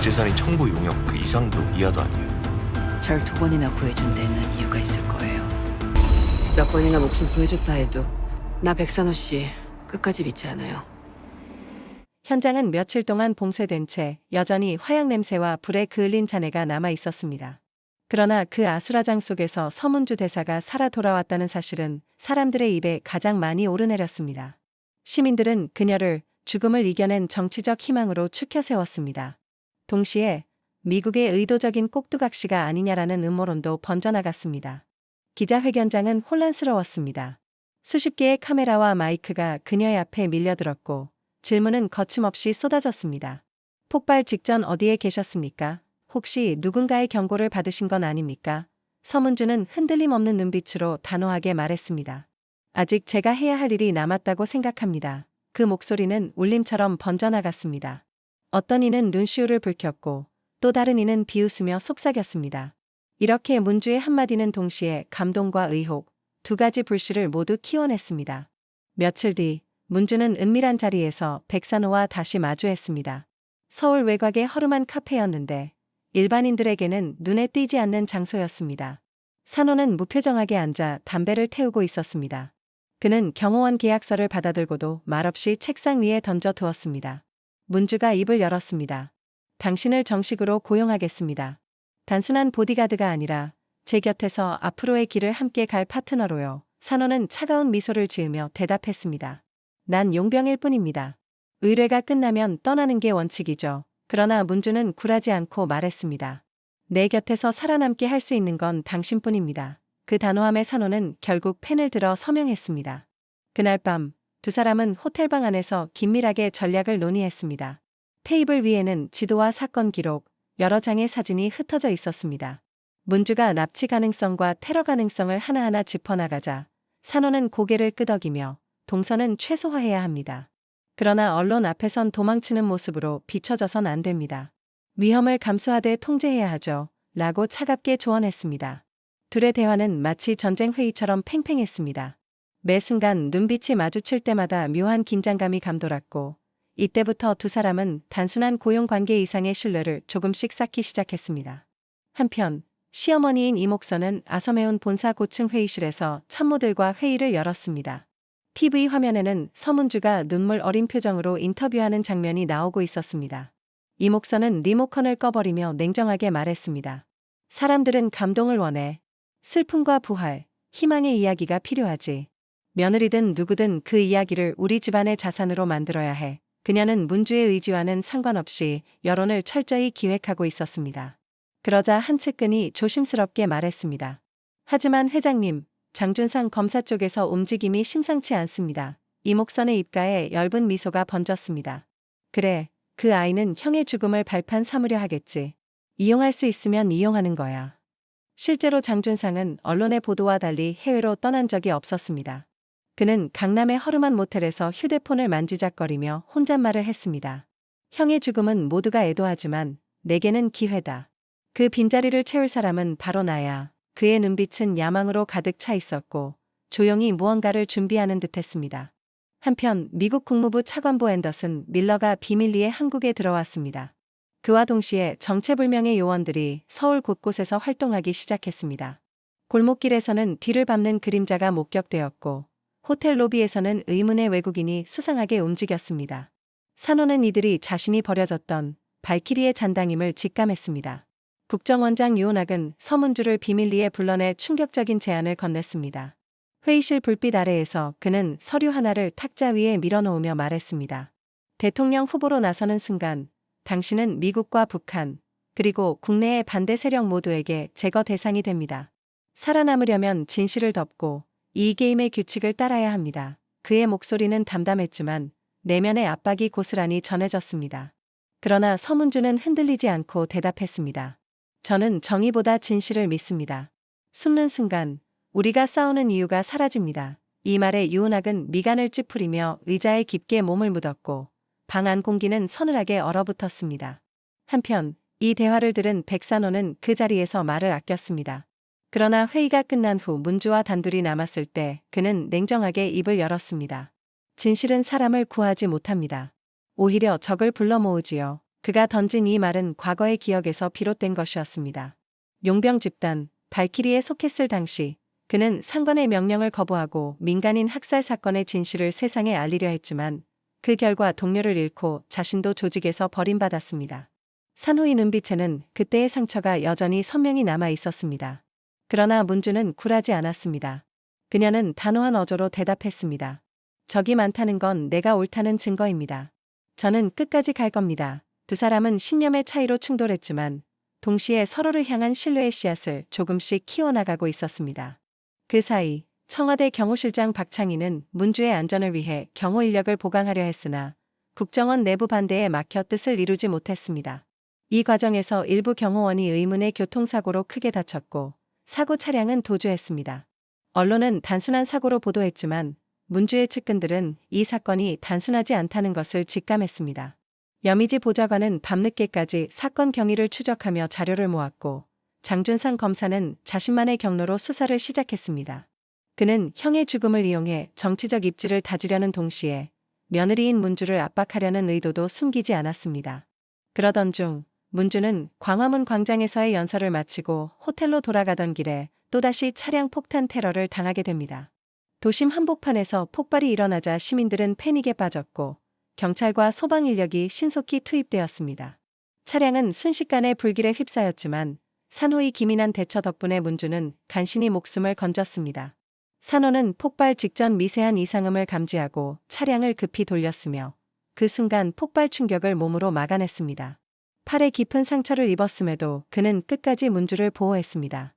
백제산이 청부 용역 그 이상도 이하도 아니에요. 절 2번이나 구해준 데는 이유가 있을 거예요. 몇 번이나 목숨 구해줬다 해도 나 백산호 씨 끝까지 믿지 않아요. 현장은 며칠 동안 봉쇄된 채 여전히 화약 냄새와 불에 그을린 잔해가 남아 있었습니다. 그러나 그 아수라장 속에서 서문주 대사가 살아 돌아왔다는 사실은 사람들의 입에 가장 많이 오르내렸습니다. 시민들은 그녀를 죽음을 이겨낸 정치적 희망으로 추켜 세웠습니다. 동시에 미국의 의도적인 꼭두각시가 아니냐라는 음모론도 번져나갔습니다. 기자회견장은 혼란스러웠습니다. 수십 개의 카메라와 마이크가 그녀의 앞에 밀려들었고 질문은 거침없이 쏟아졌습니다. 폭발 직전 어디에 계셨습니까? 혹시 누군가의 경고를 받으신 건 아닙니까? 서문주는 흔들림 없는 눈빛으로 단호하게 말했습니다. 아직 제가 해야 할 일이 남았다고 생각합니다. 그 목소리는 울림처럼 번져나갔습니다. 어떤 이는 눈시울을 붉혔고 또 다른 이는 비웃으며 속삭였습니다. 이렇게 문주의 한마디는 동시에 감동과 의혹, 두 가지 불씨를 모두 키워냈습니다. 며칠 뒤 문주는 은밀한 자리에서 백산호와 다시 마주했습니다. 서울 외곽의 허름한 카페였는데 일반인들에게는 눈에 띄지 않는 장소였습니다. 산호는 무표정하게 앉아 담배를 태우고 있었습니다. 그는 경호원 계약서를 받아들고도 말없이 책상 위에 던져두었습니다. 문주가 입을 열었습니다. 당신을 정식으로 고용하겠습니다. 단순한 보디가드가 아니라 제 곁에서 앞으로의 길을 함께 갈 파트너로요. 산호는 차가운 미소를 지으며 대답했습니다. 난 용병일 뿐입니다. 의뢰가 끝나면 떠나는 게 원칙이죠. 그러나 문주는 굴하지 않고 말했습니다. 내 곁에서 살아남게 할 수 있는 건 당신뿐입니다. 그 단호함에 산호는 결국 펜을 들어 서명했습니다. 그날 밤 두 사람은 호텔방 안에서 긴밀하게 전략을 논의했습니다. 테이블 위에는 지도와 사건 기록, 여러 장의 사진이 흩어져 있었습니다. 문주가 납치 가능성과 테러 가능성을 하나하나 짚어나가자 산호는 고개를 끄덕이며 동선은 최소화해야 합니다. 그러나 언론 앞에선 도망치는 모습으로 비춰져선 안 됩니다. 위험을 감수하되 통제해야 하죠. 라고 차갑게 조언했습니다. 둘의 대화는 마치 전쟁 회의처럼 팽팽했습니다. 매 순간 눈빛이 마주칠 때마다 묘한 긴장감이 감돌았고 이때부터 두 사람은 단순한 고용 관계 이상의 신뢰를 조금씩 쌓기 시작했습니다. 한편 시어머니인 이목선은 아서매운 본사 고층 회의실에서 참모들과 회의를 열었습니다. TV 화면에는 서문주가 눈물 어린 표정으로 인터뷰하는 장면이 나오고 있었습니다. 이목선은 리모컨을 꺼버리며 냉정하게 말했습니다. 사람들은 감동을 원해. 슬픔과 부활, 희망의 이야기가 필요하지. 며느리든 누구든 그 이야기를 우리 집안의 자산으로 만들어야 해. 그녀는 문주의 의지와는 상관없이 여론을 철저히 기획하고 있었습니다. 그러자 한 측근이 조심스럽게 말했습니다. 하지만 회장님, 장준상 검사 쪽에서 움직임이 심상치 않습니다. 이목선의 입가에 엷은 미소가 번졌습니다. 그래, 그 아이는 형의 죽음을 발판 삼으려 하겠지. 이용할 수 있으면 이용하는 거야. 실제로 장준상은 언론의 보도와 달리 해외로 떠난 적이 없었습니다. 그는 강남의 허름한 모텔에서 휴대폰을 만지작거리며 혼잣말을 했습니다. 형의 죽음은 모두가 애도하지만 내게는 기회다. 그 빈자리를 채울 사람은 바로 나야. 그의 눈빛은 야망으로 가득 차 있었고 조용히 무언가를 준비하는 듯했습니다. 한편 미국 국무부 차관보 앤더슨 밀러가 비밀리에 한국에 들어왔습니다. 그와 동시에 정체불명의 요원들이 서울 곳곳에서 활동하기 시작했습니다. 골목길에서는 뒤를 밟는 그림자가 목격되었고 호텔 로비에서는 의문의 외국인이 수상하게 움직였습니다. 산호는 이들이 자신이 버려졌던 발키리의 잔당임을 직감했습니다. 국정원장 유은학은 서문주를 비밀리에 불러내 충격적인 제안을 건넸습니다. 회의실 불빛 아래에서 그는 서류 하나를 탁자 위에 밀어놓으며 말했습니다. 대통령 후보로 나서는 순간 당신은 미국과 북한 그리고 국내의 반대 세력 모두에게 제거 대상이 됩니다. 살아남으려면 진실을 덮고 이 게임의 규칙을 따라야 합니다. 그의 목소리는 담담했지만 내면의 압박이 고스란히 전해졌습니다. 그러나 서문주는 흔들리지 않고 대답했습니다. 저는 정의보다 진실을 믿습니다. 숨는 순간 우리가 싸우는 이유가 사라집니다. 이 말에 유은학은 미간을 찌푸리며 의자에 깊게 몸을 묻었고 방 안 공기는 서늘하게 얼어붙었습니다. 한편 이 대화를 들은 백산호는 그 자리에서 말을 아꼈습니다. 그러나 회의가 끝난 후 문주와 단둘이 남았을 때 그는 냉정하게 입을 열었습니다. 진실은 사람을 구하지 못합니다. 오히려 적을 불러 모으지요. 그가 던진 이 말은 과거의 기억에서 비롯된 것이었습니다. 용병 집단, 발키리에 속했을 당시 그는 상관의 명령을 거부하고 민간인 학살 사건의 진실을 세상에 알리려 했지만 그 결과 동료를 잃고 자신도 조직에서 버림받았습니다. 산호의 눈빛에는 그때의 상처가 여전히 선명히 남아 있었습니다. 그러나 문주는 굴하지 않았습니다. 그녀는 단호한 어조로 대답했습니다. 적이 많다는 건 내가 옳다는 증거입니다. 저는 끝까지 갈 겁니다. 두 사람은 신념의 차이로 충돌했지만 동시에 서로를 향한 신뢰의 씨앗을 조금씩 키워나가고 있었습니다. 그 사이 청와대 경호실장 박창희는 문주의 안전을 위해 경호 인력을 보강하려 했으나 국정원 내부 반대에 막혀 뜻을 이루지 못했습니다. 이 과정에서 일부 경호원이 의문의 교통사고로 크게 다쳤고 사고 차량은 도주했습니다. 언론은 단순한 사고로 보도했지만 문주의 측근들은 이 사건이 단순하지 않다는 것을 직감했습니다. 여미지 보좌관은 밤늦게까지 사건 경위를 추적하며 자료를 모았고 장준상 검사는 자신만의 경로로 수사를 시작했습니다. 그는 형의 죽음을 이용해 정치적 입지를 다지려는 동시에 며느리인 문주를 압박하려는 의도도 숨기지 않았습니다. 그러던 중 문주는 광화문 광장에서의 연설을 마치고 호텔로 돌아가던 길에 또다시 차량 폭탄 테러를 당하게 됩니다. 도심 한복판에서 폭발이 일어나자 시민들은 패닉에 빠졌고 경찰과 소방 인력이 신속히 투입되었습니다. 차량은 순식간에 불길에 휩싸였지만 산호의 기민한 대처 덕분에 문주는 간신히 목숨을 건졌습니다. 산호는 폭발 직전 미세한 이상음을 감지하고 차량을 급히 돌렸으며 그 순간 폭발 충격을 몸으로 막아냈습니다. 팔에 깊은 상처를 입었음에도 그는 끝까지 문주를 보호했습니다.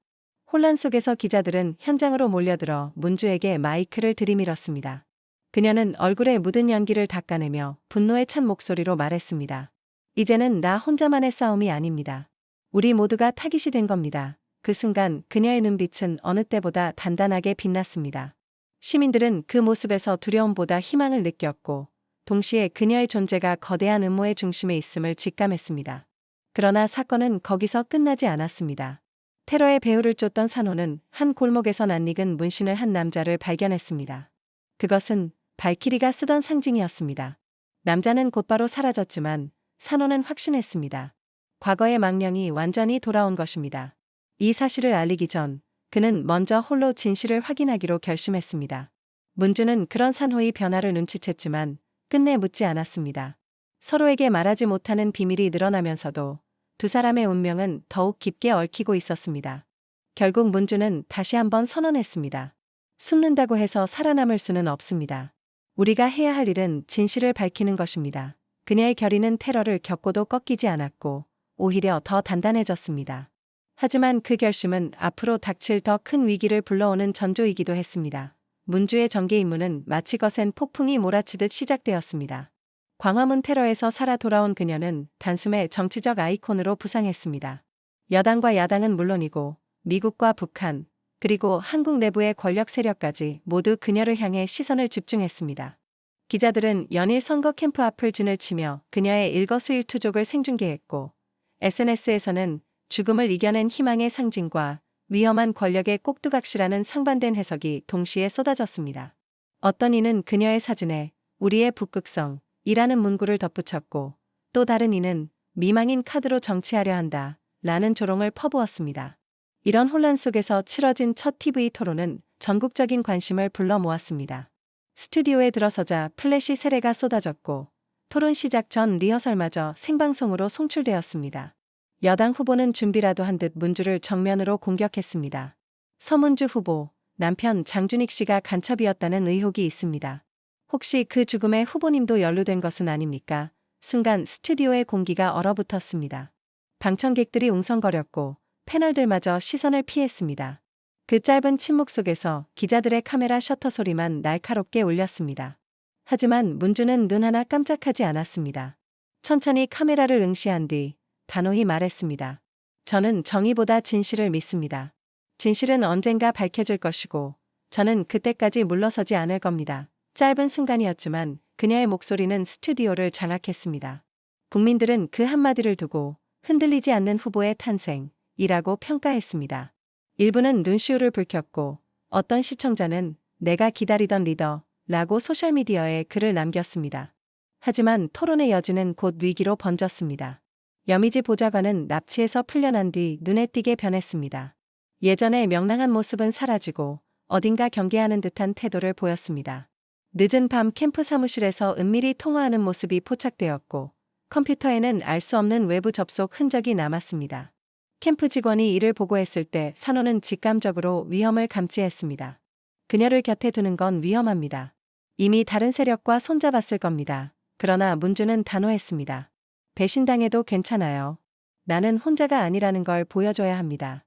혼란 속에서 기자들은 현장으로 몰려들어 문주에게 마이크를 들이밀었습니다. 그녀는 얼굴에 묻은 연기를 닦아내며 분노에 찬 목소리로 말했습니다. 이제는 나 혼자만의 싸움이 아닙니다. 우리 모두가 타깃이 된 겁니다. 그 순간 그녀의 눈빛은 어느 때보다 단단하게 빛났습니다. 시민들은 그 모습에서 두려움보다 희망을 느꼈고 동시에 그녀의 존재가 거대한 음모의 중심에 있음을 직감했습니다. 그러나 사건은 거기서 끝나지 않았습니다. 테러의 배후를 쫓던 산호는 한 골목에서 낯익은 문신을 한 남자를 발견했습니다. 그것은 발키리가 쓰던 상징이었습니다. 남자는 곧바로 사라졌지만 산호는 확신했습니다. 과거의 망령이 완전히 돌아온 것입니다. 이 사실을 알리기 전 그는 먼저 홀로 진실을 확인하기로 결심했습니다. 문주는 그런 산호의 변화를 눈치챘지만 끝내 묻지 않았습니다. 서로에게 말하지 못하는 비밀이 늘어나면서도 두 사람의 운명은 더욱 깊게 얽히고 있었습니다. 결국 문주는 다시 한번 선언했습니다. 숨는다고 해서 살아남을 수는 없습니다. 우리가 해야 할 일은 진실을 밝히는 것입니다. 그녀의 결의는 테러를 겪고도 꺾이지 않았고 오히려 더 단단해졌습니다. 하지만 그 결심은 앞으로 닥칠 더 큰 위기를 불러오는 전조이기도 했습니다. 문주의 전개 임무는 마치 거센 폭풍이 몰아치듯 시작되었습니다. 광화문 테러에서 살아 돌아온 그녀는 단숨에 정치적 아이콘으로 부상했습니다. 여당과 야당은 물론이고 미국과 북한, 그리고 한국 내부의 권력 세력까지 모두 그녀를 향해 시선을 집중했습니다. 기자들은 연일 선거 캠프 앞을 진을 치며 그녀의 일거수일투족을 생중계했고 SNS에서는 죽음을 이겨낸 희망의 상징과 위험한 권력의 꼭두각시라는 상반된 해석이 동시에 쏟아졌습니다. 어떤 이는 그녀의 사진에 우리의 북극성이라는 문구를 덧붙였고 또 다른 이는 미망인 카드로 정치하려 한다 라는 조롱을 퍼부었습니다. 이런 혼란 속에서 치러진 첫 TV 토론은 전국적인 관심을 불러 모았습니다. 스튜디오에 들어서자 플래시 세례가 쏟아졌고 토론 시작 전 리허설마저 생방송으로 송출되었습니다. 여당 후보는 준비라도 한 듯 문주를 정면으로 공격했습니다. 서문주 후보, 남편 장준익 씨가 간첩이었다는 의혹이 있습니다. 혹시 그 죽음에 후보님도 연루된 것은 아닙니까? 순간 스튜디오의 공기가 얼어붙었습니다. 방청객들이 웅성거렸고 패널들마저 시선을 피했습니다. 그 짧은 침묵 속에서 기자들의 카메라 셔터 소리만 날카롭게 울렸습니다. 하지만 문주는 눈 하나 깜짝하지 않았습니다. 천천히 카메라를 응시한 뒤 단호히 말했습니다. 저는 정의보다 진실을 믿습니다. 진실은 언젠가 밝혀질 것이고 저는 그때까지 물러서지 않을 겁니다. 짧은 순간이었지만 그녀의 목소리는 스튜디오를 장악했습니다. 국민들은 그 한마디를 두고 흔들리지 않는 후보의 탄생이라고 평가했습니다. 일부는 눈시울을 붉혔고 어떤 시청자는 내가 기다리던 리더라고 소셜미디어에 글을 남겼습니다. 하지만 토론의 여지는 곧 위기로 번졌습니다. 여미지 보좌관은 납치에서 풀려난 뒤 눈에 띄게 변했습니다. 예전의 명랑한 모습은 사라지고 어딘가 경계하는 듯한 태도를 보였습니다. 늦은 밤 캠프 사무실에서 은밀히 통화하는 모습이 포착되었고 컴퓨터에는 알 수 없는 외부 접속 흔적이 남았습니다. 캠프 직원이 이를 보고했을 때 산호는 직감적으로 위험을 감지했습니다. 그녀를 곁에 두는 건 위험합니다. 이미 다른 세력과 손잡았을 겁니다. 그러나 문주는 단호했습니다. 배신당해도 괜찮아요. 나는 혼자가 아니라는 걸 보여줘야 합니다.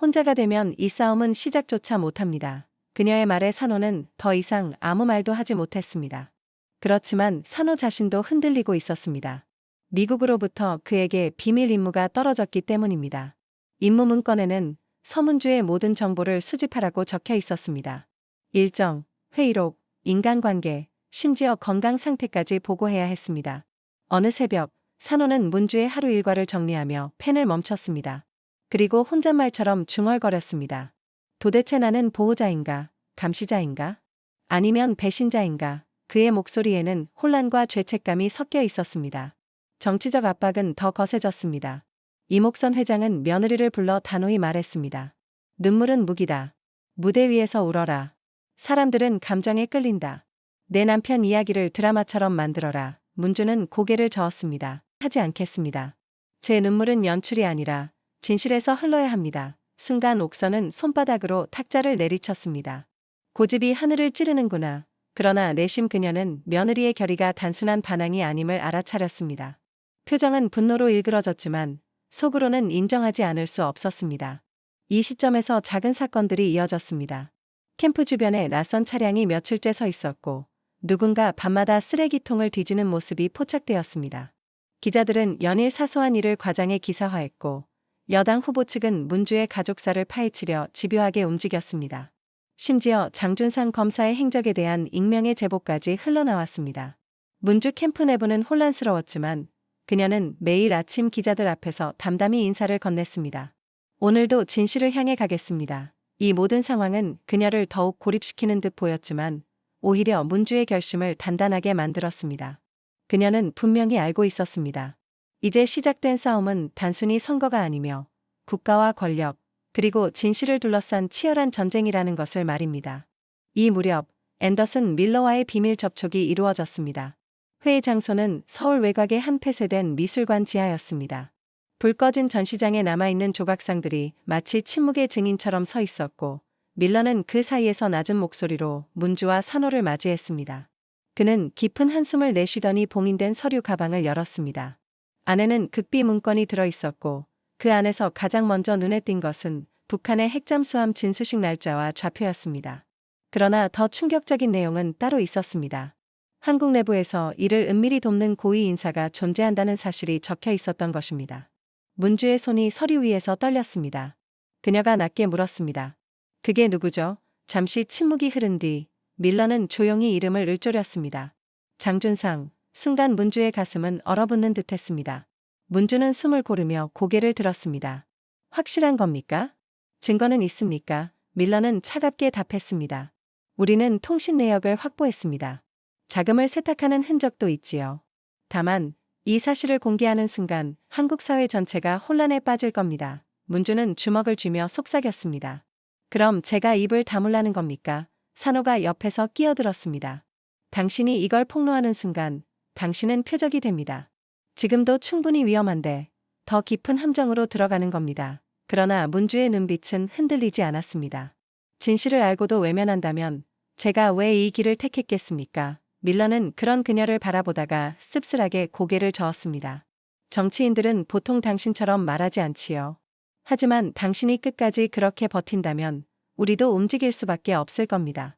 혼자가 되면 이 싸움은 시작조차 못합니다. 그녀의 말에 산호는 더 이상 아무 말도 하지 못했습니다. 그렇지만 산호 자신도 흔들리고 있었습니다. 미국으로부터 그에게 비밀 임무가 떨어졌기 때문입니다. 임무 문건에는 서문주의 모든 정보를 수집하라고 적혀 있었습니다. 일정, 회의록, 인간관계, 심지어 건강 상태까지 보고해야 했습니다. 어느 새벽, 산호는 문주의 하루 일과를 정리하며 펜을 멈췄습니다. 그리고 혼잣말처럼 중얼거렸습니다. 도대체 나는 보호자인가, 감시자인가? 아니면 배신자인가? 그의 목소리에는 혼란과 죄책감이 섞여 있었습니다. 정치적 압박은 더 거세졌습니다. 이목선 회장은 며느리를 불러 단호히 말했습니다. 눈물은 무기다. 무대 위에서 울어라. 사람들은 감정에 끌린다. 내 남편 이야기를 드라마처럼 만들어라. 문주는 고개를 저었습니다. 하지 않겠습니다. 제 눈물은 연출이 아니라 진실에서 흘러야 합니다. 순간 옥선은 손바닥으로 탁자를 내리쳤습니다. 고집이 하늘을 찌르는구나. 그러나 내심 그녀는 며느리의 결의가 단순한 반항이 아님을 알아차렸습니다. 표정은 분노로 일그러졌지만 속으로는 인정하지 않을 수 없었습니다. 이 시점에서 작은 사건들이 이어졌습니다. 캠프 주변에 낯선 차량이 며칠째 서 있었고 누군가 밤마다 쓰레기통을 뒤지는 모습이 포착되었습니다. 기자들은 연일 사소한 일을 과장해 기사화했고 여당 후보 측은 문주의 가족사를 파헤치려 집요하게 움직였습니다. 심지어 장준상 검사의 행적에 대한 익명의 제보까지 흘러나왔습니다. 문주 캠프 내부는 혼란스러웠지만 그녀는 매일 아침 기자들 앞에서 담담히 인사를 건넸습니다. 오늘도 진실을 향해 가겠습니다. 이 모든 상황은 그녀를 더욱 고립시키는 듯 보였지만 오히려 문주의 결심을 단단하게 만들었습니다. 그녀는 분명히 알고 있었습니다. 이제 시작된 싸움은 단순히 선거가 아니며 국가와 권력, 그리고 진실을 둘러싼 치열한 전쟁이라는 것을 말입니다. 이 무렵 앤더슨 밀러와의 비밀 접촉이 이루어졌습니다. 회의 장소는 서울 외곽의 한 폐쇄된 미술관 지하였습니다. 불 꺼진 전시장에 남아있는 조각상들이 마치 침묵의 증인처럼 서 있었고 밀러는 그 사이에서 낮은 목소리로 문주와 산호를 맞이했습니다. 그는 깊은 한숨을 내쉬더니 봉인된 서류 가방을 열었습니다. 안에는 극비 문건이 들어있었고 그 안에서 가장 먼저 눈에 띈 것은 북한의 핵잠수함 진수식 날짜와 좌표였습니다. 그러나 더 충격적인 내용은 따로 있었습니다. 한국 내부에서 이를 은밀히 돕는 고위 인사가 존재한다는 사실이 적혀 있었던 것입니다. 문주의 손이 서류 위에서 떨렸습니다. 그녀가 낮게 물었습니다. 그게 누구죠? 잠시 침묵이 흐른 뒤 밀러는 조용히 이름을 읊조렸습니다. 장준상. 순간 문주의 가슴은 얼어붙는 듯했습니다. 문주는 숨을 고르며 고개를 들었습니다. 확실한 겁니까? 증거는 있습니까? 밀러는 차갑게 답했습니다. 우리는 통신 내역을 확보했습니다. 자금을 세탁하는 흔적도 있지요. 다만 이 사실을 공개하는 순간 한국 사회 전체가 혼란에 빠질 겁니다. 문주는 주먹을 쥐며 속삭였습니다. 그럼 제가 입을 다물라는 겁니까? 산호가 옆에서 끼어들었습니다. 당신이 이걸 폭로하는 순간 당신은 표적이 됩니다. 지금도 충분히 위험한데 더 깊은 함정으로 들어가는 겁니다. 그러나 문주의 눈빛은 흔들리지 않았습니다. 진실을 알고도 외면한다면 제가 왜 이 길을 택했겠습니까? 밀러는 그런 그녀를 바라보다가 씁쓸하게 고개를 저었습니다. 정치인들은 보통 당신처럼 말하지 않지요. 하지만 당신이 끝까지 그렇게 버틴다면 우리도 움직일 수밖에 없을 겁니다.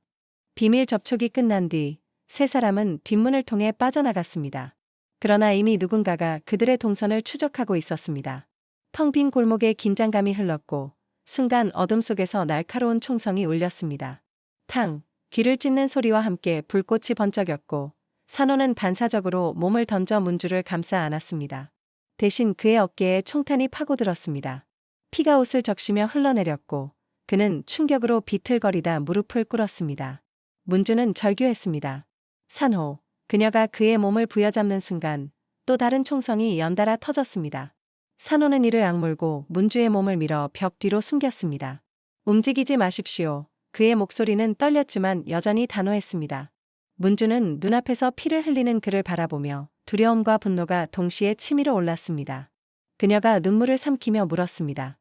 비밀 접촉이 끝난 뒤 세 사람은 뒷문을 통해 빠져나갔습니다. 그러나 이미 누군가가 그들의 동선을 추적하고 있었습니다. 텅 빈 골목에 긴장감이 흘렀고 순간 어둠 속에서 날카로운 총성이 울렸습니다. 탕! 귀를 찢는 소리와 함께 불꽃이 번쩍였고 산호는 반사적으로 몸을 던져 문주를 감싸 안았습니다. 대신 그의 어깨에 총탄이 파고들었습니다. 피가 옷을 적시며 흘러내렸고 그는 충격으로 비틀거리다 무릎을 꿇었습니다. 문주는 절규했습니다. 산호, 그녀가 그의 몸을 부여잡는 순간 또 다른 총성이 연달아 터졌습니다. 산호는 이를 악물고 문주의 몸을 밀어 벽 뒤로 숨겼습니다. 움직이지 마십시오. 그의 목소리는 떨렸지만 여전히 단호했습니다. 문주는 눈앞에서 피를 흘리는 그를 바라보며 두려움과 분노가 동시에 치밀어 올랐습니다. 그녀가 눈물을 삼키며 물었습니다.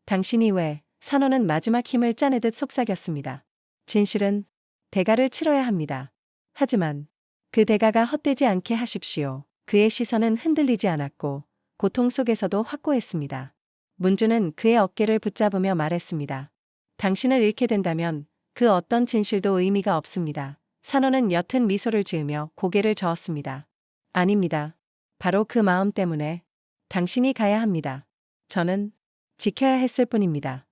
당신이 왜? 산호는 마지막 힘을 짜내듯 속삭였습니다. 진실은 대가를 치러야 합니다. 하지만 그 대가가 헛되지 않게 하십시오. 그의 시선은 흔들리지 않았고 고통 속에서도 확고했습니다. 문주는 그의 어깨를 붙잡으며 말했습니다. 당신을 잃게 된다면 그 어떤 진실도 의미가 없습니다. 산호는 옅은 미소를 지으며 고개를 저었습니다. 아닙니다. 바로 그 마음 때문에 당신이 가야 합니다. 저는 지켜야 했을 뿐입니다.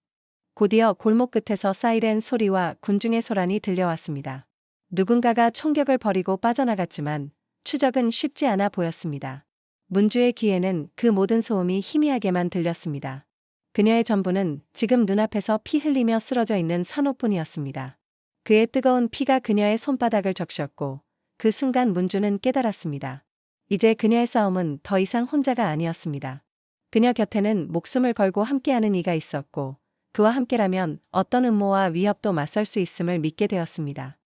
곧이어 골목 끝에서 사이렌 소리와 군중의 소란이 들려왔습니다. 누군가가 총격을 벌이고 빠져나갔지만 추적은 쉽지 않아 보였습니다. 문주의 귀에는 그 모든 소음이 희미하게만 들렸습니다. 그녀의 전부는 지금 눈앞에서 피 흘리며 쓰러져 있는 산호뿐이었습니다. 그의 뜨거운 피가 그녀의 손바닥을 적셨고 그 순간 문주는 깨달았습니다. 이제 그녀의 싸움은 더 이상 혼자가 아니었습니다. 그녀 곁에는 목숨을 걸고 함께하는 이가 있었고 그와 함께라면 어떤 음모와 위협도 맞설 수 있음을 믿게 되었습니다.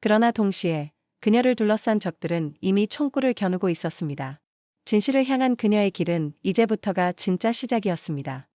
그러나 동시에 그녀를 둘러싼 적들은 이미 총구를 겨누고 있었습니다. 진실을 향한 그녀의 길은 이제부터가 진짜 시작이었습니다.